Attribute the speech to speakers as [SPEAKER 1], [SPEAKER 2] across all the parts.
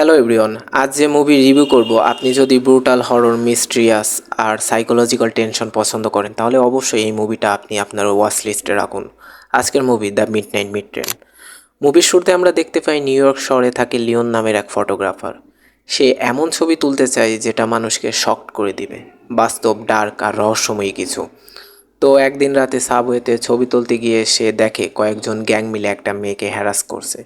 [SPEAKER 1] Hello everyone, আজ যে movie review করব, আপনি যদি ব্রুটাল হরর, মিস্ট্রিয়াস আর সাইকোলজিক্যাল টেনশন পছন্দ করেন তাহলে অবশ্যই এই মুভিটা আপনি আপনার ওয়াচ লিস্টে রাখুন। আজকের movie the midnight mid train. মুভির শুরুতে আমরা দেখতে পাই নিউ ইয়র্ক শহরে থাকে লিওন নামের এক ফটোগ্রাফার। সে এমন ছবি তুলতে চায় যেটা মানুষকে শকড করে দিবে, বাস্তব, ডার্ক আর রহস্যময়ী কিছু। তো একদিন রাতে সাবওয়েতে ছবি তুলতে গিয়ে সে দেখে কয়েকজন গ্যাং মিলে একটা মেয়েকে হ্যারাস করছে।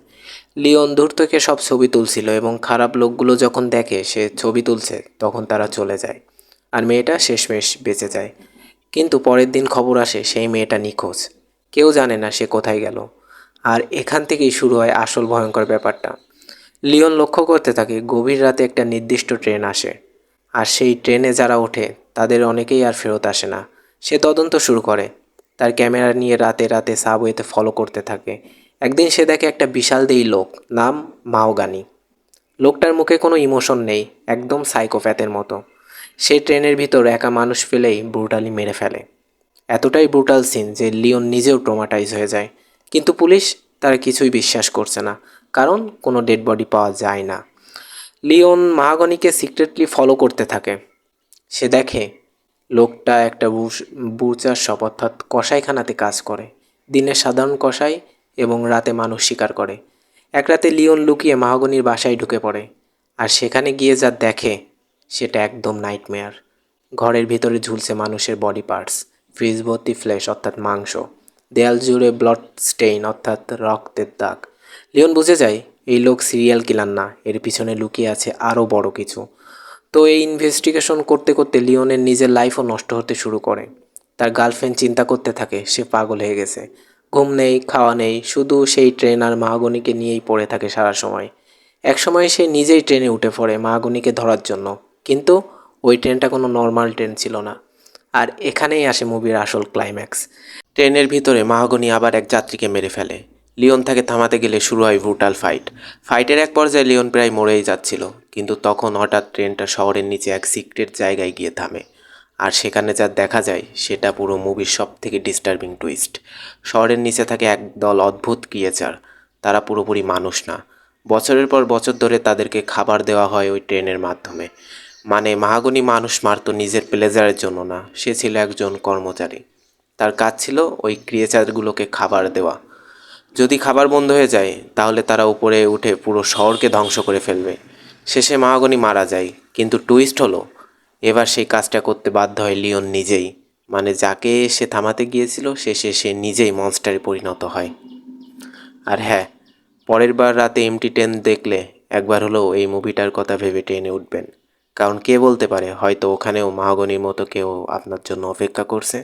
[SPEAKER 1] লিওন দূর থেকে সব ছবি তুলছিল এবং খারাপ লোকগুলো যখন দেখে সে ছবি তুলছে তখন তারা চলে যায় আর মেয়েটা শেষমেশ বেঁচে যায়। কিন্তু পরের দিন খবর আসে সেই মেয়েটা নিখোঁজ। কেউ জানে না সে কোথায় গেল। আর এখান থেকেই শুরু হয় আসল ভয়ঙ্কর ব্যাপারটা। লিওন লক্ষ্য করতে থাকে গভীর রাতে একটা নির্দিষ্ট ট্রেন আসে, আর সেই ট্রেনে যারা ওঠে তাদের অনেকেই আর ফেরত আসে না। সে তদন্ত শুরু করে, তার ক্যামেরা নিয়ে রাতে রাতে সাবওয়েতে ফলো করতে থাকে। একদিন সে দেখে একটা বিশালদেহী লোক, নাম মাওগানি। লোকটার মুখে কোনো ইমোশন নেই, একদম সাইকোপ্যাথের মতো। সে ট্রেনের ভিতর একা মানুষ ফেলেই ব্রুটালি মেরে ফেলে। এতটাই ব্রুটাল সিন যে লিওন নিজেও ট্রমাটাইজ হয়ে যায়। কিন্তু পুলিশ তার কিছুই বিশ্বাস করছে না, কারণ কোনো ডেড বডি পাওয়া যায় না। লিওন মাহাগনিকে সিক্রেটলি ফলো করতে থাকে। সে দেখে লোকটা একটা বুচার শপ অর্থাৎ কসাইখানাতে কাজ করে। দিনে সাধারণ কসাই এবং রাতে মানুষ শিকার করে। এক রাতে লিওন লুকিয়ে মাহাগনির বাসায় ঢুকে পড়ে, আর সেখানে গিয়ে যা দেখে সেটা একদম নাইটমেয়ার। ঘরের ভিতরে ঝুলছে মানুষের বডি পার্টস, ফ্রিজ ভর্তি ফ্লেশ অর্থাৎ মাংস, দেয়াল জুড়ে ব্লড স্টেইন অর্থাৎ রক্তের দাগ। লিওন বুঝে যায় এই লোক সিরিয়াল কিলার না, এর পিছনে লুকিয়ে আছে আরও বড় কিছু। তো এই ইনভেস্টিগেশন করতে করতে লিওনের নিজের লাইফও নষ্ট হতে শুরু করে। তার গার্লফ্রেন্ড চিন্তা করতে থাকে সে পাগল হয়ে গেছে। ঘুম নেই, খাওয়া নেই, শুধু সেই ট্রেন আর মাহাগনিকে নিয়েই পড়ে থাকে সারা সময়। একসময় সে নিজেই ট্রেনে উঠে পড়ে মাহাগনিকে ধরার জন্য, কিন্তু ওই ট্রেনটা কোনো নর্মাল ট্রেন ছিল না। আর এখানেই আসে মুভির আসল ক্লাইম্যাক্স। ট্রেনের ভিতরে মাহাগনি আবার এক যাত্রীকে মেরে ফেলে। লিওন তাকে থামাতে গেলে শুরু হয় ব্রুটাল ফাইট। ফাইটের এক পর্যায়ে লিওন প্রায় মরেই যাচ্ছিল, কিন্তু তখন হঠাৎ ট্রেনটা শহরের নিচে এক সিক্রেট জায়গায় গিয়ে থামে। আর সেখানে যা দেখা যায় সেটা পুরো মুভির সব থেকে ডিস্টার্বিং টুইস্ট। শহরের নিচে থাকে একদল অদ্ভুত ক্রিয়েচার। তারা পুরোপুরি মানুষ না। বছরের পর বছর ধরে তাদেরকে খাবার দেওয়া হয় ওই ট্রেনের মাধ্যমে। মানে মাহাগনি মানুষ মারত নিজের প্লেজারের জন্য না, সে ছিল একজন কর্মচারী। তার কাজ ছিল ওই ক্রিয়েচারগুলোকে খাবার দেওয়া। যদি খাবার বন্ধ হয়ে যায় তাহলে তারা উপরে উঠে পুরো শহরকে ধ্বংস করে ফেলবে। শেষে মাহাগনি মারা যায়, কিন্তু টুইস্ট হলো এবার সেই কাজটা করতে বাধ্য হয় লিওন নিজেই। মানে যাকে সে থামাতে গিয়েছিল শেষে সে নিজেই মনস্টারে পরিণত হয়। আর হ্যাঁ, পরের বার রাতে এমটি ট্রেন দেখলে একবার হলেও এই মুভিটার কথা ভেবে ট্রেনে উঠবেন, কারণ কে বলতে পারে হয়তো ওখানেও মাহাগনির মতো কেউ আপনার জন্য অপেক্ষা করছে।